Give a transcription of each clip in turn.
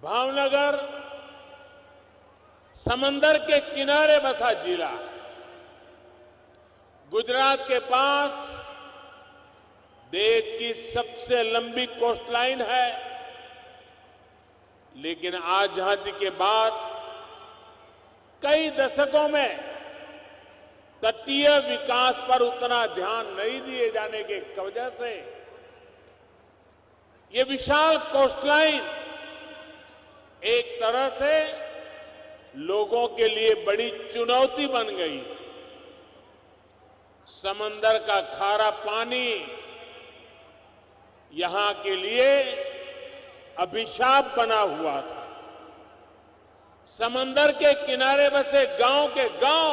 भावनगर समंदर के किनारे बसा जिला, गुजरात के पास देश की सबसे लंबी कोस्टलाइन है, लेकिन आजादी के बाद कई दशकों में तटीय विकास पर उतना ध्यान नहीं दिए जाने की वजह से ये विशाल कोस्टलाइन एक तरह से लोगों के लिए बड़ी चुनौती बन गई थी। समंदर का खारा पानी यहां के लिए अभिशाप बना हुआ था। समंदर के किनारे बसे गांव के गांव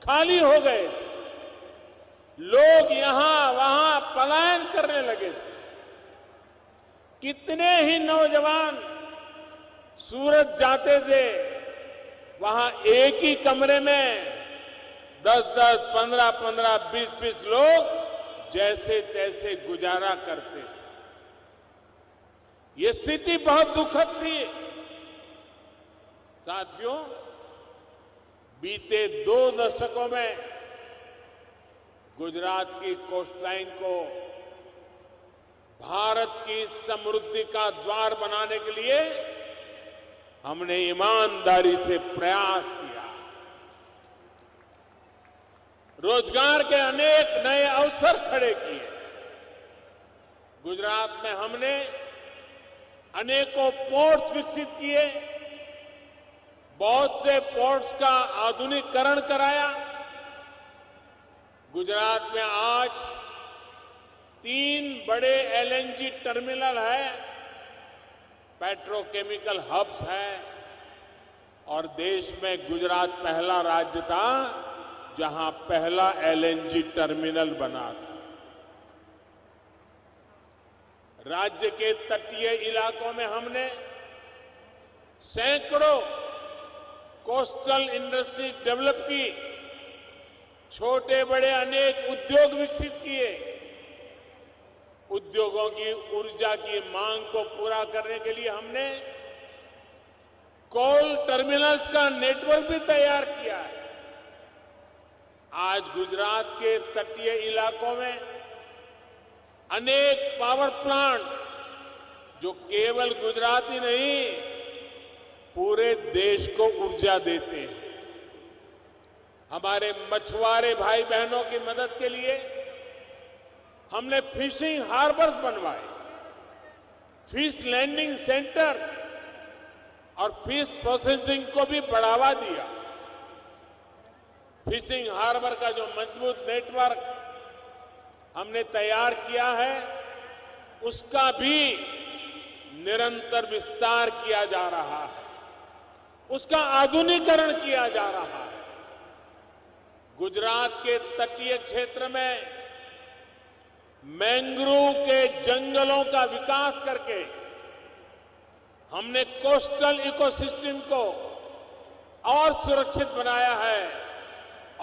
खाली हो गए थे, लोग यहां वहां पलायन करने लगे थे। कितने ही नौजवान सूरत जाते थे, वहां एक ही कमरे में 10-10, 15-15, 20-20 लोग जैसे तैसे गुजारा करते थे। ये स्थिति बहुत दुखद थी। साथियों, बीते 2 दशकों में गुजरात की कोस्टलाइन को भारत की समृद्धि का द्वार बनाने के लिए हमने ईमानदारी से प्रयास किया। रोजगार के अनेक नए अवसर खड़े किए। गुजरात में हमने अनेकों पोर्ट्स विकसित किए, बहुत से पोर्ट्स का आधुनिकीकरण कराया। गुजरात में आज 3 बड़े एलएनजी टर्मिनल है, पेट्रोकेमिकल हब्स है, और देश में गुजरात पहला राज्य था जहां पहला एलएनजी टर्मिनल बना था। राज्य के तटीय इलाकों में हमने सैकड़ों कोस्टल इंडस्ट्री डेवलप की, छोटे बड़े अनेक उद्योग विकसित किए। उद्योगों की ऊर्जा की मांग को पूरा करने के लिए हमने कोल टर्मिनल्स का नेटवर्क भी तैयार किया है। आज गुजरात के तटीय इलाकों में अनेक पावर प्लांट्स जो केवल गुजरात ही नहीं, पूरे देश को ऊर्जा देते हैं। हमारे मछुआरे भाई बहनों की मदद के लिए हमने फिशिंग हार्बर्स बनवाए, फिश लैंडिंग सेंटर्स और फिश प्रोसेसिंग को भी बढ़ावा दिया। फिशिंग हार्बर का जो मजबूत नेटवर्क हमने तैयार किया है, उसका भी निरंतर विस्तार किया जा रहा है, उसका आधुनिकीकरण किया जा रहा है। गुजरात के तटीय क्षेत्र में मैंग्रोव के जंगलों का विकास करके हमने कोस्टल इकोसिस्टम को और सुरक्षित बनाया है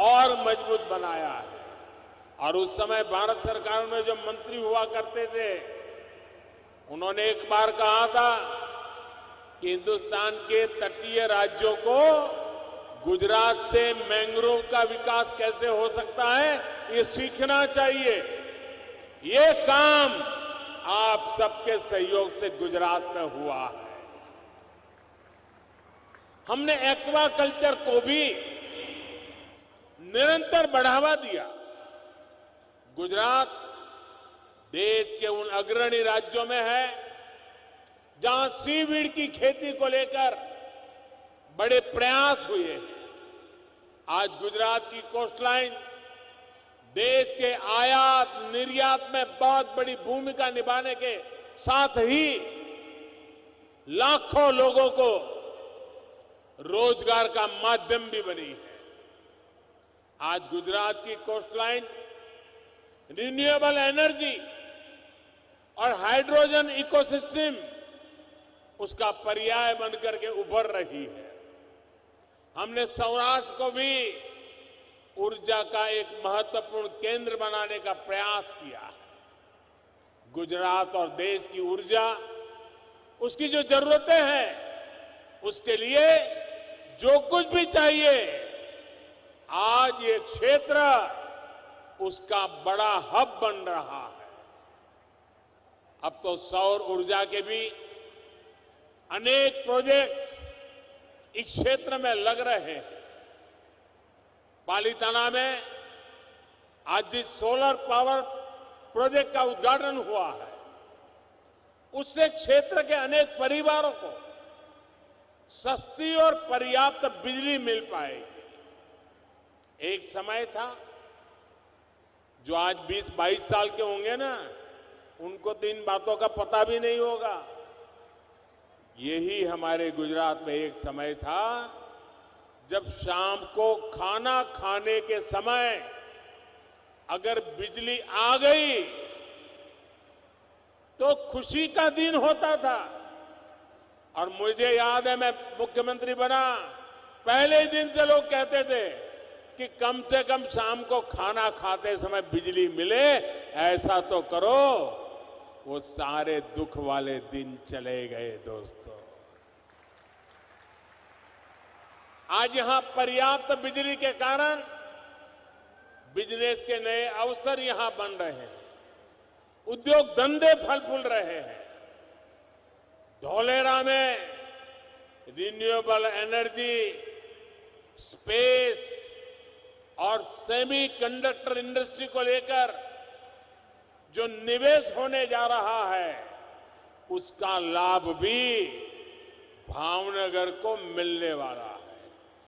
और मजबूत बनाया है। और उस समय भारत सरकार में जो मंत्री हुआ करते थे, उन्होंने एक बार कहा था कि हिंदुस्तान के तटीय राज्यों को गुजरात से मैंग्रोव का विकास कैसे हो सकता है, ये सीखना चाहिए। ये काम आप सबके सहयोग से गुजरात में हुआ है। हमने एक्वा कल्चर को भी निरंतर बढ़ावा दिया। गुजरात देश के उन अग्रणी राज्यों में है जहां सीवीड की खेती को लेकर बड़े प्रयास हुए हैं। आज गुजरात की कोस्टलाइन देश के आयात निर्यात में बहुत बड़ी भूमिका निभाने के साथ ही लाखों लोगों को रोजगार का माध्यम भी बनी है। आज गुजरात की कोस्टलाइन रिन्यूएबल एनर्जी और हाइड्रोजन इकोसिस्टम उसका पर्याय बनकर के उभर रही है। हमने सौराष्ट्र को भी ऊर्जा का एक महत्वपूर्ण केंद्र बनाने का प्रयास किया है। गुजरात और देश की ऊर्जा उसकी जो जरूरतें हैं, उसके लिए जो कुछ भी चाहिए, आज ये क्षेत्र उसका बड़ा हब बन रहा है। अब तो सौर ऊर्जा के भी अनेक प्रोजेक्ट्स इस क्षेत्र में लग रहे हैं। पालीताना में आज जिस सोलर पावर प्रोजेक्ट का उद्घाटन हुआ है, उससे क्षेत्र के अनेक परिवारों को सस्ती और पर्याप्त बिजली मिल पाएगी। एक समय था, जो आज 20-22 साल के होंगे ना, उनको तो इन बातों का पता भी नहीं होगा। यही हमारे गुजरात में एक समय था, जब शाम को खाना खाने के समय अगर बिजली आ गई तो खुशी का दिन होता था। और मुझे याद है, मैं मुख्यमंत्री बना, पहले ही दिन से लोग कहते थे कि कम से कम शाम को खाना खाते समय बिजली मिले, ऐसा तो करो। वो सारे दुख वाले दिन चले गए दोस्तों। आज यहां पर्याप्त बिजली के कारण बिजनेस के नए अवसर यहां बन रहे हैं, उद्योग धंधे फल फूल रहे हैं। धौलेरा में रिन्यूएबल एनर्जी, स्पेस और सेमीकंडक्टर इंडस्ट्री को लेकर जो निवेश होने जा रहा है, उसका लाभ भी भावनगर को मिलने वाला है।